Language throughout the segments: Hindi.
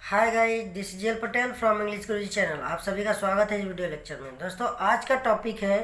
Hi guys, this is Jel Patel from English Guruji channel. आप सभी का स्वागत है इस वीडियो लेक्चर में। दोस्तों, आज का टॉपिक है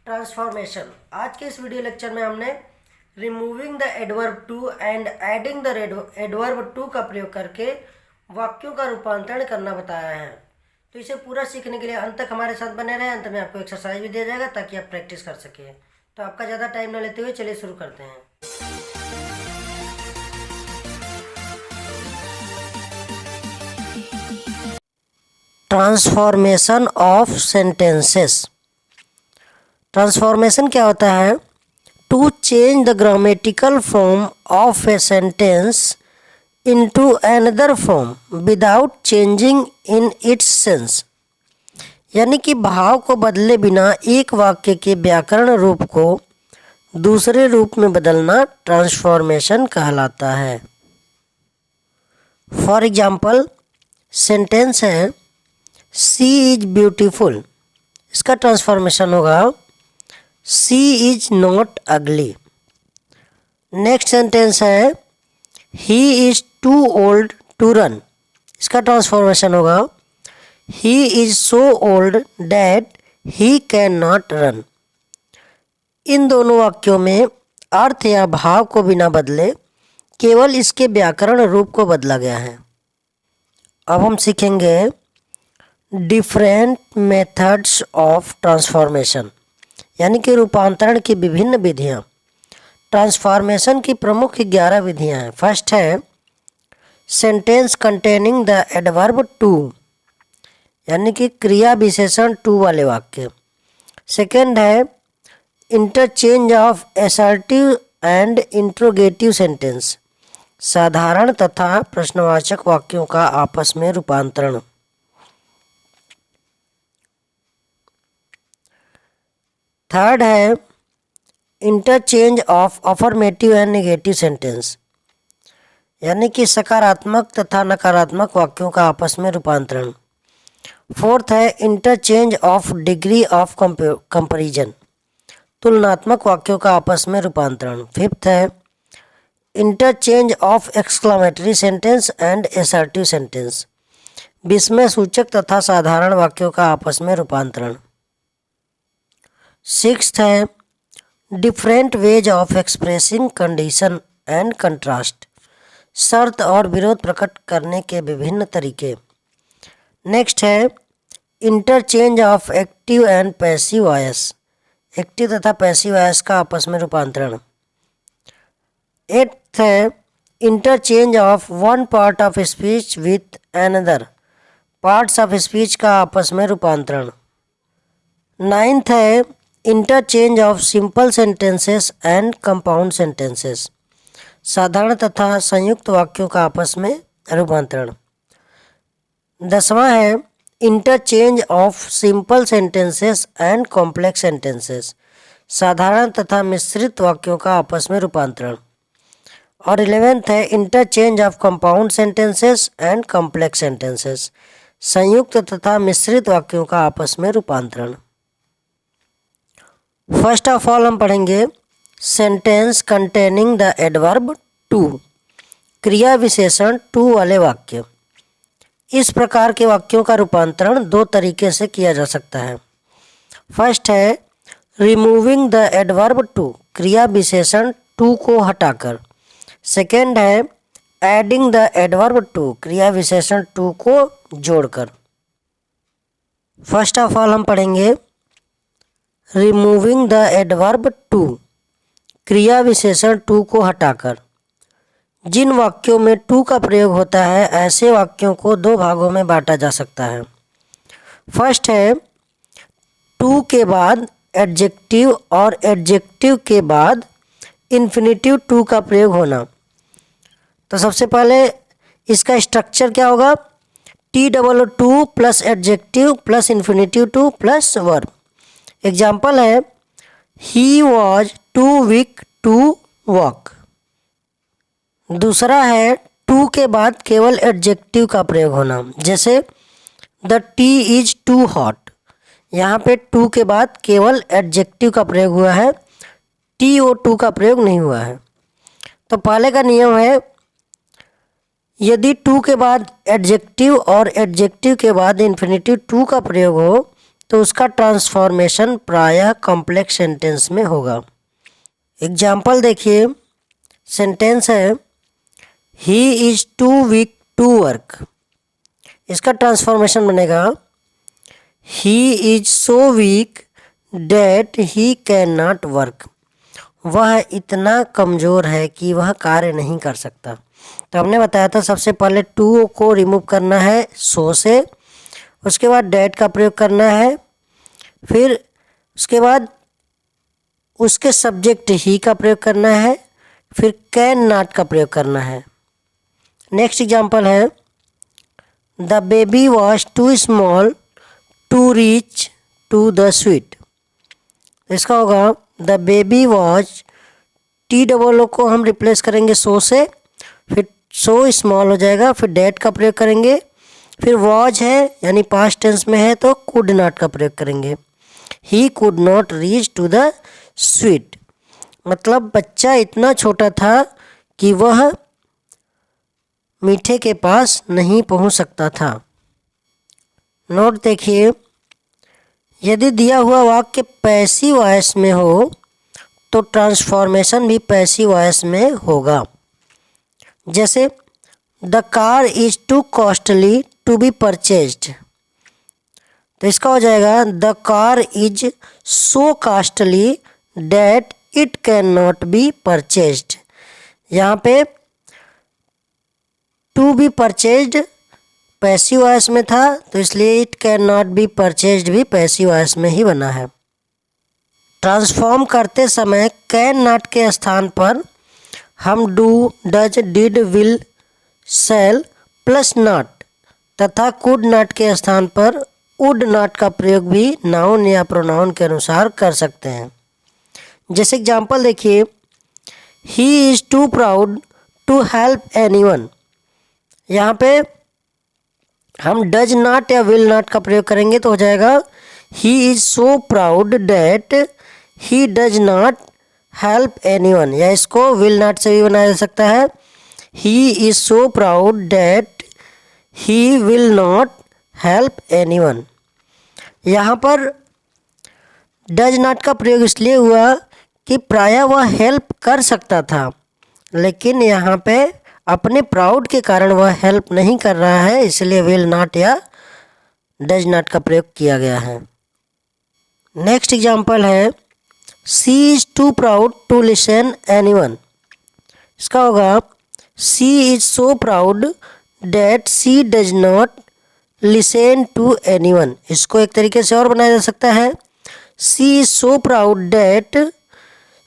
ट्रांसफॉर्मेशन। आज के इस वीडियो लेक्चर में हमने removing the adverb too and adding the adverb too का प्रयोग करके वाक्यों का रूपांतरण करना बताया है। तो इसे पूरा सीखने के लिए अंत तक हमारे साथ बने रहें। अंत में आपको एक्सरसाइज भी दिया जाएगा ताकि आप प्रैक्टिस कर सकें। तो आपका ज़्यादा टाइम न लेते हुए चलिए शुरू करते हैं। Transformation of sentences. ट्रांसफॉर्मेशन क्या होता है? To change the grammatical form of a sentence into another form without changing in its sense. यानी कि भाव को बदले बिना एक वाक्य के व्याकरण रूप को दूसरे रूप में बदलना ट्रांसफॉर्मेशन कहलाता है। फॉर एग्जाम्पल, सेंटेंस है सी इज ब्यूटीफुल। इसका ट्रांसफॉर्मेशन होगा she is not ugly. Next sentence है he is too old to run. इसका ट्रांसफॉर्मेशन होगा he is so old that he can not run. इन दोनों वाक्यों में अर्थ या भाव को बिना बदले केवल इसके व्याकरण रूप को बदला गया है। अब हम सीखेंगे डिफरेंट मेथड्स ऑफ ट्रांसफॉर्मेशन, यानी कि रूपांतरण की विभिन्न विधियाँ। ट्रांसफॉर्मेशन की प्रमुख 11 विधियाँ हैं। फर्स्ट है sentence containing the adverb too, यानी कि क्रिया विशेषण टू वाले वाक्य। सेकेंड है interchange of assertive and interrogative sentence, साधारण तथा प्रश्नवाचक वाक्यों का आपस में रूपांतरण। थर्ड है interchange of affirmative and negative sentence, यानी कि सकारात्मक तथा नकारात्मक वाक्यों का आपस में रूपांतरण। फोर्थ है interchange of degree of comparison, तुलनात्मक वाक्यों का आपस में रूपांतरण। फिफ्थ है interchange of exclamatory sentence and assertive sentence, विस्मय सूचक तथा साधारण वाक्यों का आपस में रूपांतरण। सिक्स्थ है different ways of expressing condition and contrast, शर्त और विरोध प्रकट करने के विभिन्न तरीके। नेक्स्ट है interchange of active and passive voice, active तथा पैसिव वॉइस का आपस में रूपांतरण। एट्थ है interchange of one part of speech with another, parts of speech का आपस में रूपांतरण। नाइन्थ है interchange of simple sentences and compound sentences, साधारण तथा संयुक्त वाक्यों का आपस में रूपांतरण। 10वां है interchange of simple sentences and complex sentences, साधारण तथा मिश्रित वाक्यों का आपस में रूपांतरण। और 11th है interchange of compound sentences and complex sentences, संयुक्त तथा मिश्रित वाक्यों का आपस में रूपांतरण। फर्स्ट ऑफ ऑल हम पढ़ेंगे sentence containing the adverb too, क्रिया विशेषण टू वाले वाक्य। इस प्रकार के वाक्यों का रूपांतरण दो तरीके से किया जा सकता है। फर्स्ट है रिमूविंग द एडवर्ब टू, क्रिया विशेषण टू को हटाकर। सेकेंड है एडिंग द एडवर्ब टू, क्रिया विशेषण टू को जोड़कर। फर्स्ट ऑफ ऑल हम पढ़ेंगे रिमूविंग द एडवर्ब टू, क्रिया विशेषण टू को हटाकर। जिन वाक्यों में टू का प्रयोग होता है ऐसे वाक्यों को दो भागों में बांटा जा सकता है। फर्स्ट है टू के बाद एडजेक्टिव और एडजेक्टिव के बाद इन्फिनेटिव टू का प्रयोग होना। तो सबसे पहले इसका स्ट्रक्चर क्या होगा? T plus adjective plus infinitive to plus verb. Example है he was too weak to walk. दूसरा है टू के बाद केवल एडजेक्टिव का प्रयोग होना, जैसे the tea is too hot. यहाँ पे टू के बाद केवल एडजेक्टिव का प्रयोग हुआ है, TO2 का प्रयोग नहीं हुआ है। तो पहले का नियम है यदि टू के बाद एडजेक्टिव और एडजेक्टिव के बाद इन्फिनेटिव टू का प्रयोग हो तो उसका ट्रांसफॉर्मेशन प्रायः कॉम्प्लेक्स सेंटेंस में होगा। एग्जाम्पल देखिए, सेंटेंस है he is too weak to work. इसका ट्रांसफॉर्मेशन बनेगा he is so weak that he can not work. वह इतना कमज़ोर है कि वह कार्य नहीं कर सकता। तो हमने बताया था सबसे पहले टू को रिमूव करना है सो से, उसके बाद डैट का प्रयोग करना है, फिर उसके बाद उसके सब्जेक्ट ही का प्रयोग करना है, फिर कैन नॉट का प्रयोग करना है। नेक्स्ट एग्जांपल है the baby was too small to reach to the sweet. इसका होगा the baby was, T double O को हम रिप्लेस करेंगे सो से, फिर सो स्मॉल हो जाएगा, फिर डैट का प्रयोग करेंगे, फिर वॉज है यानी पास्ट टेंस में है तो कुड नॉट का प्रयोग करेंगे। He could not reach to the sweet, मतलब बच्चा इतना छोटा था कि वह मीठे के पास नहीं पहुंच सकता था। नोट देखिए, यदि दिया हुआ वाक्य पैसिव वॉइस में हो तो ट्रांसफॉर्मेशन भी पैसिव वॉइस में होगा। जैसे the car is too costly to be purchased, तो इसका हो जाएगा the car is so costly that it can not be purchased. यहाँ पे to be purchased passive voice में था तो इसलिए it can not be purchased भी पैसिव वॉइस में ही बना है। ट्रांसफॉर्म करते समय कैन नॉट के स्थान पर हम do, does, did, will, shell plus not तथा कुड नॉट के स्थान पर वुड नॉट का प्रयोग भी नाउन या प्रोनाउन के अनुसार कर सकते हैं। जैसे एग्जांपल देखिए, he is too proud to help anyone. यहाँ पे हम डज नॉट या विल नॉट का प्रयोग करेंगे तो हो जाएगा he is so proud that he does not help anyone, या इसको विल नॉट से भी बनाया जा सकता है he is so proud that he will not help anyone. यहाँ पर डज नॉट का प्रयोग इसलिए हुआ कि प्रायः वह हेल्प कर सकता था, लेकिन यहाँ पे अपने प्राउड के कारण वह हेल्प नहीं कर रहा है, इसलिए विल नॉट या डज नॉट का प्रयोग किया गया है। नेक्स्ट एग्जांपल है she is too proud to listen anyone. इसका होगा she is so proud that she does not listen to anyone. इसको एक तरीके से और बनाया जा सकता है she is so proud that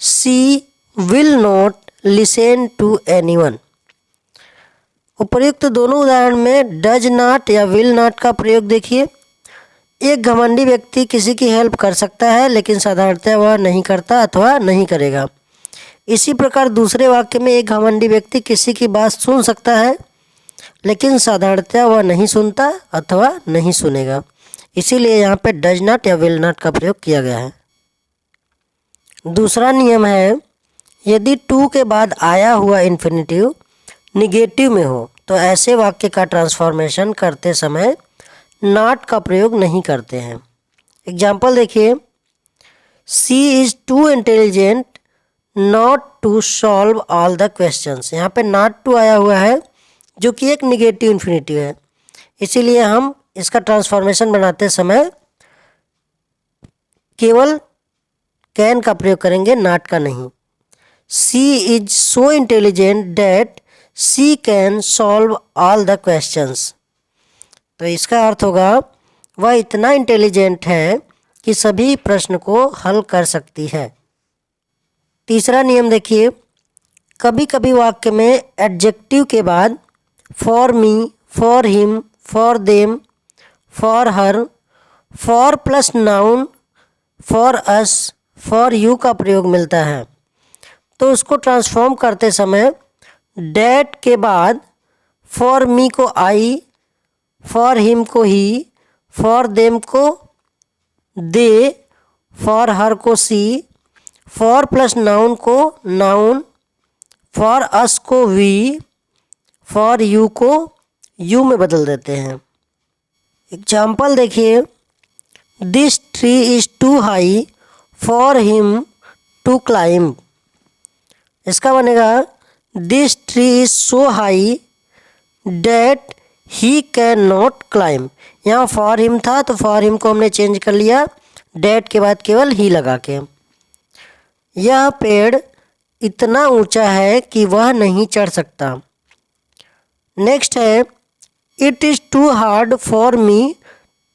she will not listen to anyone. उपर्युक्त दोनों उदाहरण में डज नॉट या विल नॉट का प्रयोग देखिए। एक घमंडी व्यक्ति किसी की हेल्प कर सकता है लेकिन साधारणतः वह नहीं करता अथवा नहीं करेगा। इसी प्रकार दूसरे वाक्य में एक घमंडी व्यक्ति किसी की बात सुन सकता है लेकिन साधारणतः वह नहीं सुनता अथवा नहीं सुनेगा। इसीलिए यहाँ पे डज नॉट या विल नॉट का प्रयोग किया गया है। दूसरा नियम है यदि टू के बाद आया हुआ इन्फिनेटिव निगेटिव में हो तो ऐसे वाक्य का ट्रांसफॉर्मेशन करते समय नॉट का प्रयोग नहीं करते हैं। एग्जाम्पल देखिए, she is too intelligent not to solve all the questions. यहाँ पे नॉट टू आया हुआ है जो कि एक निगेटिव इन्फिनेटिव है, इसीलिए हम इसका ट्रांसफॉर्मेशन बनाते समय केवल कैन का प्रयोग करेंगे, नॉट का नहीं। She is so intelligent that she can solve all the questions. तो इसका अर्थ होगा वह इतना इंटेलिजेंट है कि सभी प्रश्न को हल कर सकती है। तीसरा नियम देखिए, कभी कभी वाक्य में एडजेक्टिव के बाद for me, for him, for them, for her, for plus noun, for us, for you का प्रयोग मिलता है। तो उसको ट्रांसफॉर्म करते समय डैट के बाद फॉर मी को आई, फॉर हिम को ही, फॉर देम को दे, फॉर हर को सी, फॉर प्लस नाउन को नाउन, फॉर अस को वी, फॉर यू को यू में बदल देते हैं। एग्जाम्पल देखिए, this tree is too high for him to climb. इसका बनेगा this tree is so high that he can not climb. यहाँ फॉर हिम था तो फॉर हिम को हमने चेंज कर लिया, डैट के बाद केवल ही लगा के। यह पेड़ इतना ऊंचा है कि वह नहीं चढ़ सकता। नेक्स्ट है, it is too hard for me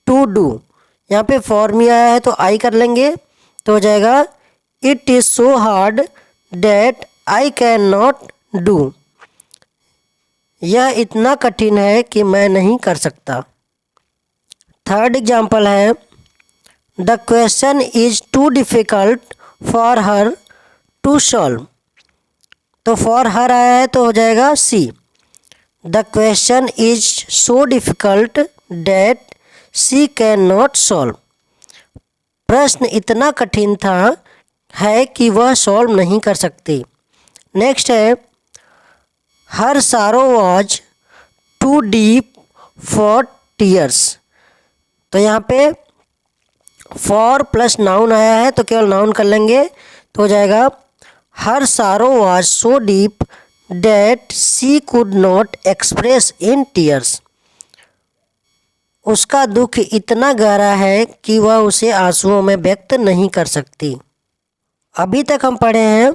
to do. यहाँ पे फॉर मी आया है तो आई कर लेंगे तो हो जाएगा it is so hard that I can not do. यह इतना कठिन है कि मैं नहीं कर सकता। थर्ड एग्जाम्पल है, the question is too difficult for her to solve. तो फॉर हर आया है तो हो जाएगा she. The question is so difficult that she can not solve. प्रश्न इतना कठिन था है कि वह सॉल्व नहीं कर सकती। नेक्स्ट है, her sorrow was too deep for tears. तो यहाँ पे फॉर प्लस नाउन आया है तो केवल नाउन कर लेंगे तो हो जाएगा हर sorrow was so deep that C could not express in tears. उसका दुख इतना गहरा है कि वह उसे आंसुओं में व्यक्त नहीं कर सकती। अभी तक हम पढ़े हैं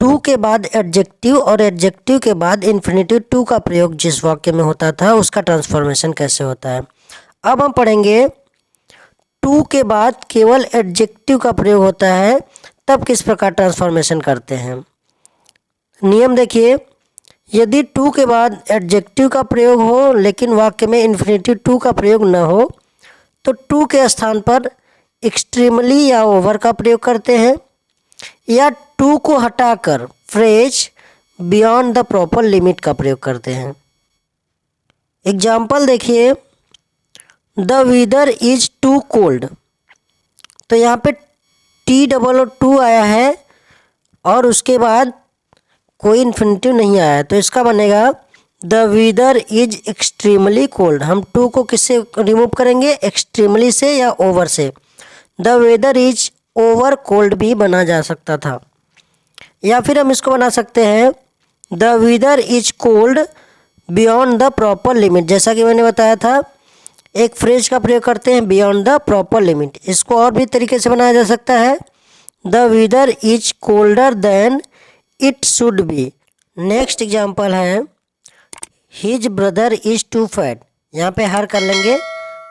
टू के बाद एडजेक्टिव और एडजेक्टिव के बाद इन्फिनेटिव टू का प्रयोग जिस वाक्य में होता था उसका ट्रांसफॉर्मेशन कैसे होता है। अब हम पढ़ेंगे टू के बाद केवल एडजेक्टिव का प्रयोग होता है तब किस प्रकार ट्रांसफॉर्मेशन करते हैं। नियम देखिए, यदि टू के बाद एडजेक्टिव का प्रयोग हो लेकिन वाक्य में इन्फिनेटिव टू का प्रयोग न हो तो टू के स्थान पर एक्सट्रीमली या ओवर का प्रयोग करते हैं, या टू को हटाकर phrase beyond the proper limit का प्रयोग करते हैं। एग्जाम्पल देखिए, the weather is too cold. तो यहाँ पे TOO आया है और उसके बाद कोई इन्फिनेटिव नहीं आया है तो इसका बनेगा the weather is extremely cold. हम टू को किससे रिमूव करेंगे, एक्सट्रीमली से या ओवर से। The weather is over cold भी बना जा सकता था, या फिर हम इसको बना सकते हैं the weather is cold beyond the proper limit. जैसा कि मैंने बताया था एक फ्रेज का प्रयोग करते हैं बियॉन्ड द प्रॉपर लिमिट। इसको और भी तरीके से बनाया जा सकता है, the weather is colder than it should be. Next example है, his brother is too fat. यहाँ पे हर कर लेंगे,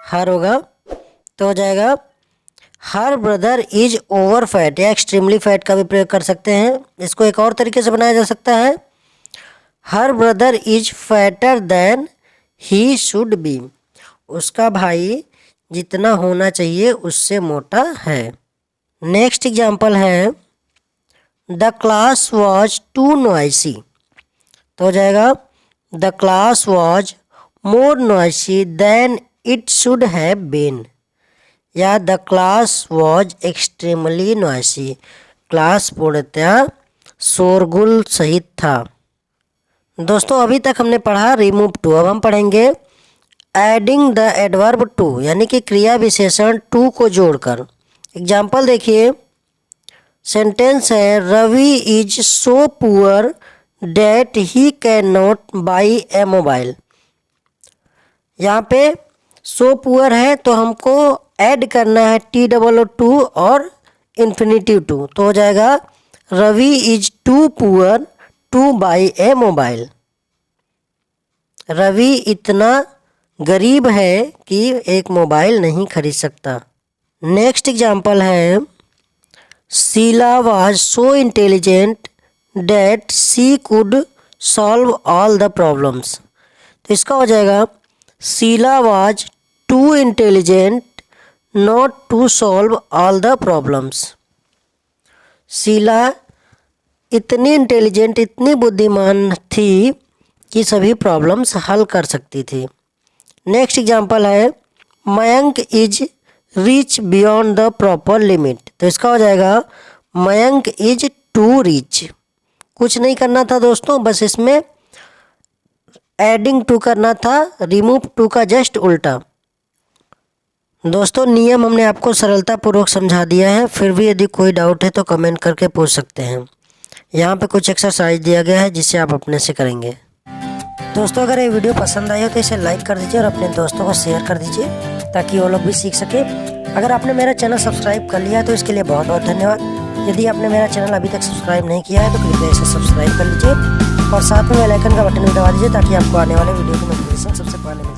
हर होगा तो हो जाएगा हर ब्रदर इज ओवर फैट, या एक्सट्रीमली फैट का भी प्रयोग कर सकते हैं। इसको एक और तरीके से बनाया जा सकता है, her brother is fatter than he should be. उसका भाई जितना होना चाहिए उससे मोटा है। नेक्स्ट एग्जाम्पल है, the class was too noisy. तो हो जाएगा the class was more noisy than it should have been, या the class was extremely noisy. Class पूर्णतः शोरगुल सहित था। दोस्तों अभी तक हमने पढ़ा रिमूव टू। अब हम पढ़ेंगे एडिंग द एडवर्ब टू, यानी कि क्रिया विशेषण टू को जोड़कर। एग्जाम्पल देखिए, सेंटेंस है, Ravi is so poor that he can not buy a mobile. यहाँ पे सो पुअर है तो हमको ऐड करना है TOO और इन्फिनेटिव टू, तो हो जाएगा Ravi is too poor to buy a mobile. Ravi इतना गरीब है कि एक मोबाइल नहीं खरीद सकता। नेक्स्ट एग्जाम्पल है, Sheela was so intelligent that she could solve all the problems. तो इसका हो जाएगा Sheela was too intelligent not to solve all the problems. Sheela इतनी इंटेलिजेंट, इतनी बुद्धिमान थी कि सभी प्रॉब्लम्स हल कर सकती थी। नेक्स्ट एग्जाम्पल है, Mayank is rich beyond the proper limit. तो इसका हो जाएगा मयंक इज टू रिच। कुछ नहीं करना था दोस्तों, बस इसमें एडिंग टू करना था, रिमूव टू का जस्ट उल्टा। दोस्तों नियम हमने आपको सरलतापूर्वक समझा दिया है, फिर भी यदि कोई डाउट है तो कमेंट करके पूछ सकते हैं। यहाँ पे कुछ एक्सरसाइज दिया गया है जिसे आप अपने से करेंगे। दोस्तों अगर ये वीडियो पसंद आई हो तो इसे लाइक कर दीजिए और अपने दोस्तों को शेयर कर दीजिए ताकि वो लोग भी सीख सके। अगर आपने मेरा चैनल सब्सक्राइब कर लिया है तो इसके लिए बहुत बहुत धन्यवाद। यदि आपने मेरा चैनल अभी तक सब्सक्राइब नहीं किया है तो कृपया इसे सब्सक्राइब कर लीजिए और साथ में बेल आइकन का बटन भी दबा दीजिए ताकि आपको आने वाले वीडियो की नोटिफिकेशन सबसे पहले